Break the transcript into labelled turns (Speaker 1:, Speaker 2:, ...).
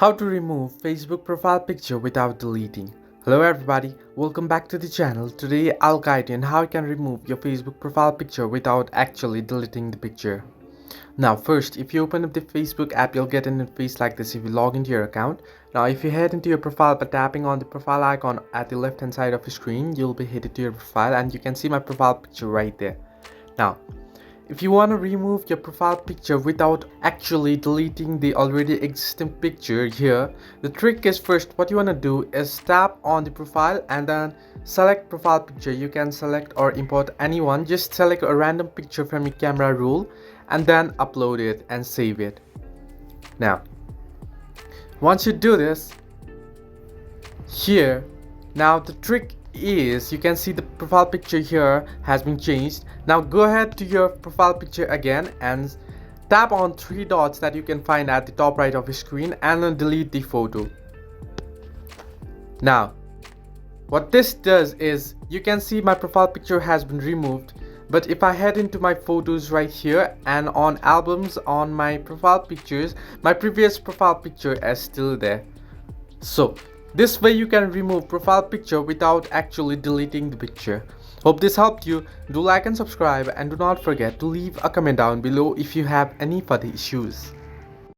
Speaker 1: How to remove Facebook profile picture without deleting. Hello everybody, welcome back to the channel. Today I'll guide you on how you can remove your Facebook profile picture without actually deleting the picture. Now first, if you open up the Facebook app, you'll get an interface like this if you log into your account. Now if you head into your profile by tapping on the profile icon at the left hand side of your screen, you'll be headed to your profile and you can see my profile picture right there. Now if you want to remove your profile picture without actually deleting the already existing picture here, the trick is first what you want to do is tap on the profile and then select profile picture. You can select or import anyone. Just select a random picture from your camera roll and then upload it and save it. Now, once you do this, here, now the trick is you can see the profile picture here has been changed. Now go ahead to your profile picture again and tap on three dots that you can find at the top right of your screen and then delete the photo. Now what this does is you can see my profile picture has been removed, but if I head into my photos right here and on albums on my profile pictures, my previous profile picture is still there. So this way you can remove profile picture without actually deleting the picture. Hope this helped you. Do like and subscribe and do not forget to leave a comment down below if you have any further issues.